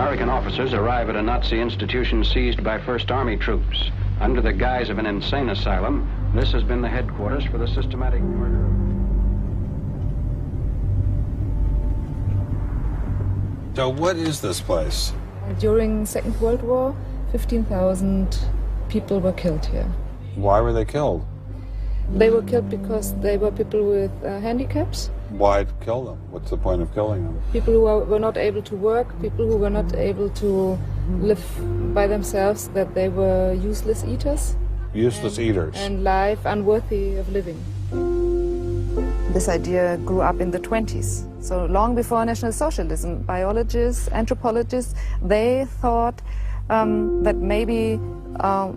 American officers arrive at a Nazi institution seized by First Army troops. Under the guise of an insane asylum, this has been the headquarters for the systematic murder. So what is this place? During Second World War, 15,000 people were killed here. Why were they killed? They were killed because they were people with handicaps. Why kill them? What's the point of killing them? People who were not able to work, people who were not able to live by themselves, that they were useless eaters. Useless eaters. And life unworthy of living. This idea grew up in the 20s. So long before National Socialism, biologists, anthropologists, they thought that maybe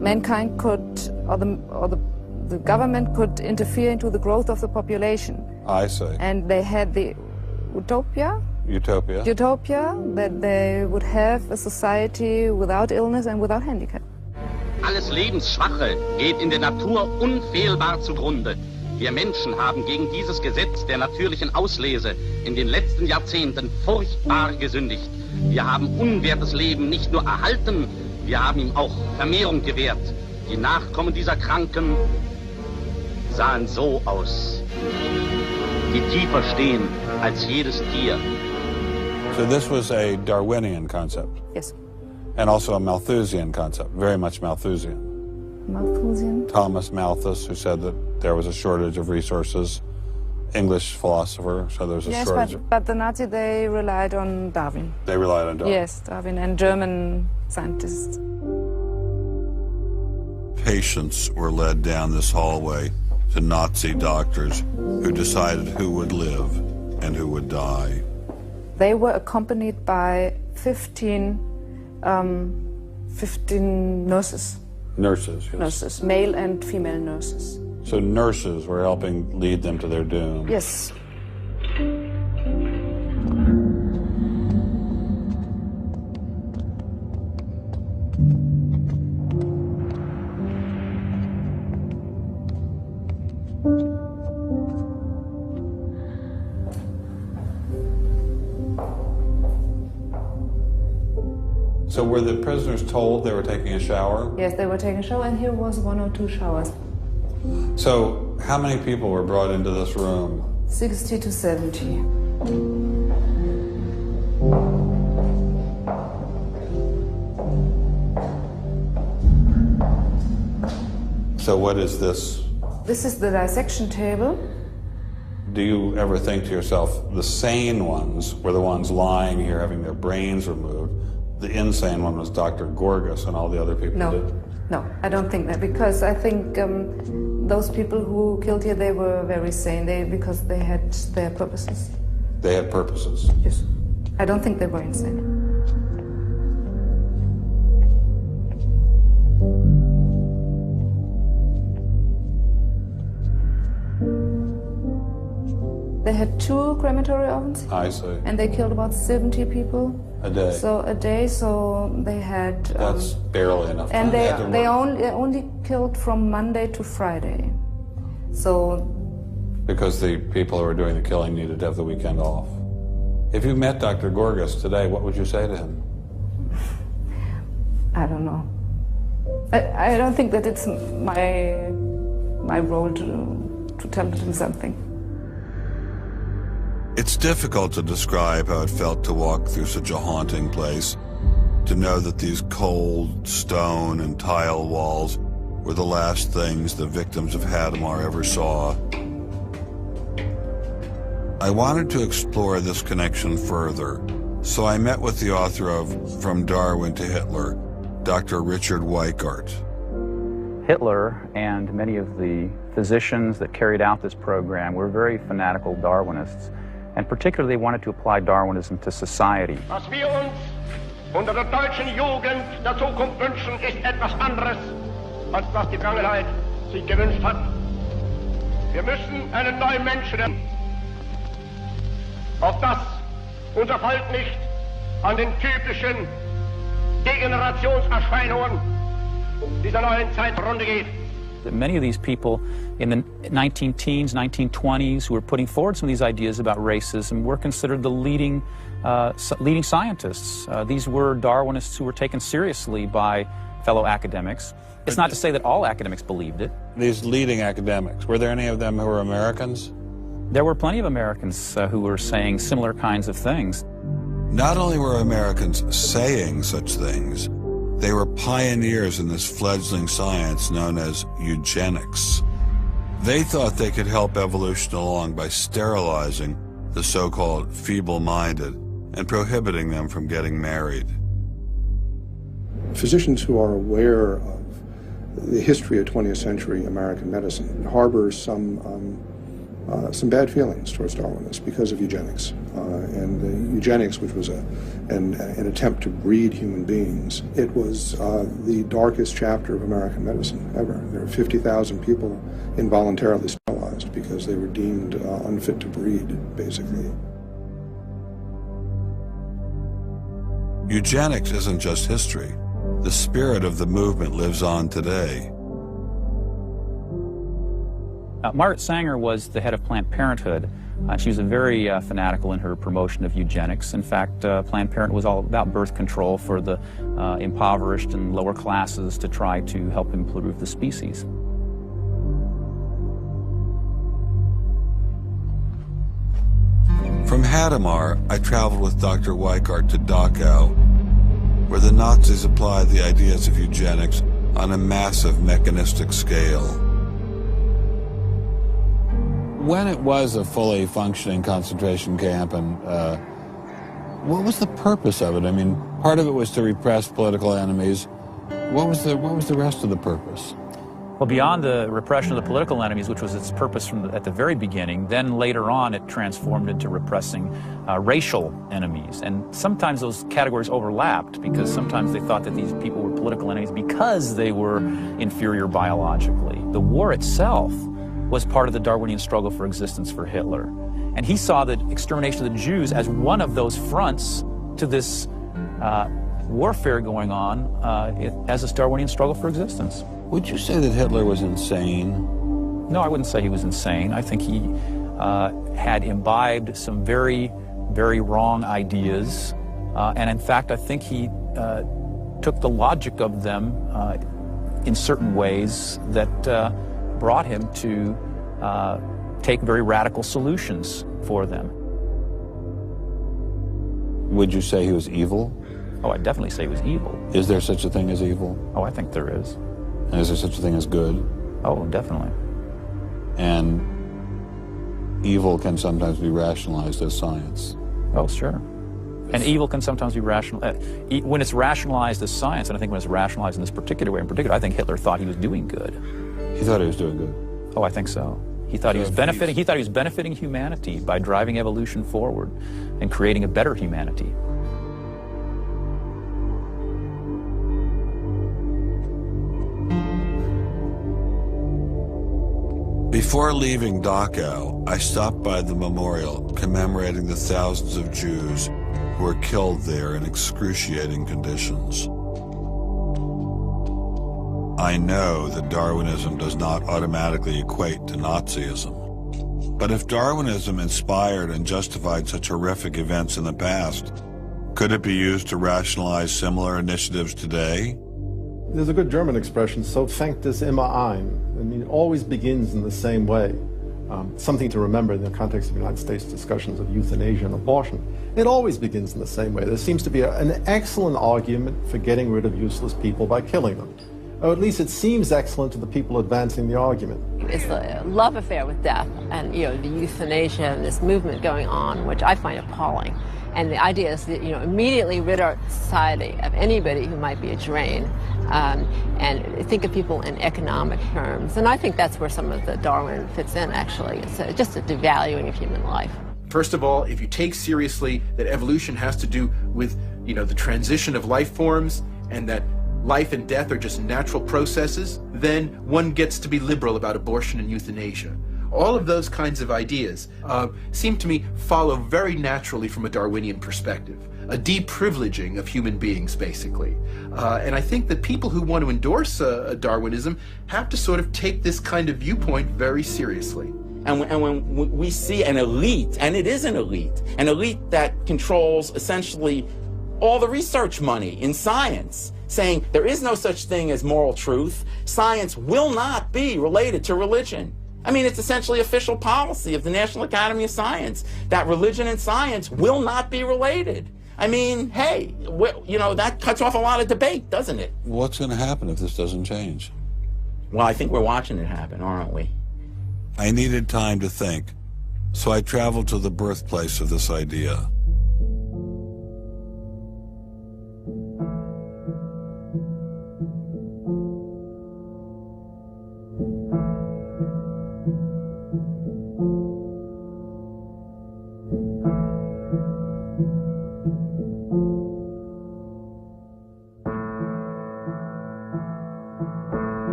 mankind could, or the government could interfere into the growth of the population. I see. And they had the utopia that they would have a society without illness and without handicap. Alles Lebensschwache geht in der Natur unfehlbar zugrunde. Wir Menschen haben gegen dieses Gesetz der natürlichen Auslese in den letzten Jahrzehnten furchtbar gesündigt. Wir haben unwertes Leben nicht nur erhalten, wir haben ihm auch Vermehrung gewährt. Die Nachkommen dieser Kranken sahen so aus, die tiefer stehen als jedes Tier. So this was a Darwinian concept? Yes. And also a Malthusian concept, very much Malthusian. Malthusian? Thomas Malthus, who said that there was a shortage of resources. English philosopher, so there was a shortage. Yes, but the Nazis, they relied on Darwin. They relied on Darwin? Yes, Darwin and German scientists. Patients were led down this hallway to Nazi doctors who decided who would live and who would die. They were accompanied by 15 nurses. Nurses, yes. Nurses, male and female nurses. So nurses were helping lead them to their doom. Yes. So were the prisoners told they were taking a shower? Yes, they were taking a shower, and here was 1 or 2 showers. So how many people were brought into this room? 60 to 70. So what is this? This is the dissection table. Do you ever think to yourself, the sane ones were the ones lying here having their brains removed? The insane one was Dr. Gorgas and all the other people did? No, I don't think that, because I think those people who killed here, they were very sane, because they had their purposes. They had purposes? Yes. I don't think they were insane. They had 2 crematory ovens. I see. And they killed about 70 people. A day? So a day, so they had... That's barely enough time. And they only killed from Monday to Friday. So... Because the people who were doing the killing needed to have the weekend off. If you met Dr. Gorgas today, what would you say to him? I don't know. I don't think that it's my role to tell him something. It's difficult to describe how it felt to walk through such a haunting place, to know that these cold stone and tile walls were the last things the victims of Hadamar ever saw. I wanted to explore this connection further, so I met with the author of From Darwin to Hitler, Dr. Richard Weikart. Hitler and many of the physicians that carried out this program were very fanatical Darwinists, and particularly they wanted to apply Darwinism to society. Was wir uns unter der deutschen Jugend der Zukunft wünschen, ist etwas anderes, als was die Vergangenheit sich gewünscht hat. Wir müssen einen neuen Menschen, auf das unser Volk nicht an den typischen Degenerationserscheinungen dieser neuen Zeit zugrunde geht. Many of these people in the 19-teens, 1920s, who were putting forward some of these ideas about racism were considered the leading leading scientists. These were Darwinists who were taken seriously by fellow academics. It's not to say that all academics believed it. These leading academics, were there any of them who were Americans? There were plenty of Americans who were saying similar kinds of things. Not only were Americans saying such things, they were pioneers in this fledgling science known as eugenics. They thought they could help evolution along by sterilizing the so-called feeble-minded and prohibiting them from getting married. Physicians who are aware of the history of 20th century American medicine harbor some bad feelings towards Darwinists because of eugenics. And eugenics, which was an attempt to breed human beings, it was the darkest chapter of American medicine ever. There were 50,000 people involuntarily sterilized because they were deemed unfit to breed, basically. Eugenics isn't just history. The spirit of the movement lives on today. Margaret Sanger was the head of Planned Parenthood. She was very fanatical in her promotion of eugenics. In fact, Planned Parenthood was all about birth control for the impoverished and lower classes to try to help improve the species. From Hadamar, I traveled with Dr. Weikart to Dachau, where the Nazis applied the ideas of eugenics on a massive mechanistic scale. When it was a fully functioning concentration camp, and what was the purpose of it? I mean, part of it was to repress political enemies. What was the rest of the purpose? Well, beyond the repression of the political enemies, which was its purpose at the very beginning, then later on it transformed into repressing racial enemies. And sometimes those categories overlapped because sometimes they thought that these people were political enemies because they were inferior biologically. The war itself was part of the Darwinian struggle for existence for Hitler. And he saw the extermination of the Jews as one of those fronts to this warfare going on as this Darwinian struggle for existence. Would you say that Hitler was insane? No, I wouldn't say he was insane. I think he had imbibed some very, very wrong ideas. And in fact, I think he took the logic of them in certain ways that brought him to take very radical solutions for them. Would you say he was evil? Oh, I'd definitely say he was evil. Is there such a thing as evil? Oh, I think there is. And is there such a thing as good? Oh, definitely. And evil can sometimes be rationalized as science. Oh, sure. And evil can sometimes be rational. When it's rationalized as science, and I think when it's rationalized in this particular way, in particular, I think Hitler thought he was doing good. He thought he was doing good? Oh, I think so. He thought he was benefiting. He thought he was benefiting humanity by driving evolution forward and creating a better humanity. Before leaving Dachau, I stopped by the memorial commemorating the thousands of Jews who were killed there in excruciating conditions. I know that Darwinism does not automatically equate to Nazism. But if Darwinism inspired and justified such horrific events in the past, could it be used to rationalize similar initiatives today? There's a good German expression, so fängt es immer ein. I mean, it always begins in the same way. Something to remember in the context of United States discussions of euthanasia and abortion. It always begins in the same way. There seems to be an excellent argument for getting rid of useless people by killing them. Or at least it seems excellent to the people advancing the argument. It's a love affair with death and, the euthanasia and this movement going on, which I find appalling. And the idea is that, immediately rid our society of anybody who might be a drain, and think of people in economic terms. And I think that's where some of the Darwin fits in, actually. It's just a devaluing of human life. First of all, if you take seriously that evolution has to do with, the transition of life forms and that life and death are just natural processes, then one gets to be liberal about abortion and euthanasia. All of those kinds of ideas seem to me follow very naturally from a Darwinian perspective, a deprivileging of human beings, basically. And I think that people who want to endorse Darwinism have to sort of take this kind of viewpoint very seriously. And when we see an elite, and it is an elite that controls essentially all the research money in science, saying there is no such thing as moral truth, science will not be related to religion. I mean, it's essentially official policy of the National Academy of Science that religion and science will not be related. I mean, hey, you know, that cuts off a lot of debate, doesn't it? What's going to happen if this doesn't change? Well, I think we're watching it happen, aren't we? I needed time to think, so I traveled to the birthplace of this idea.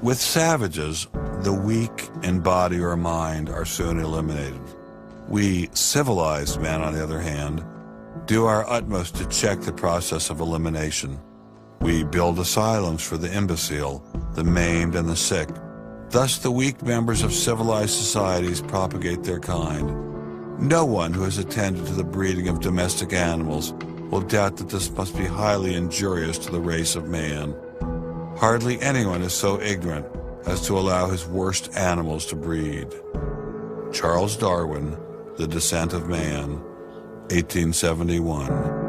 With savages, the weak in body or mind are soon eliminated. We civilized men, on the other hand, do our utmost to check the process of elimination. We build asylums for the imbecile, the maimed, and the sick. Thus, the weak members of civilized societies propagate their kind. No one who has attended to the breeding of domestic animals will doubt that this must be highly injurious to the race of man. Hardly anyone is so ignorant as to allow his worst animals to breed. Charles Darwin, The Descent of Man, 1871.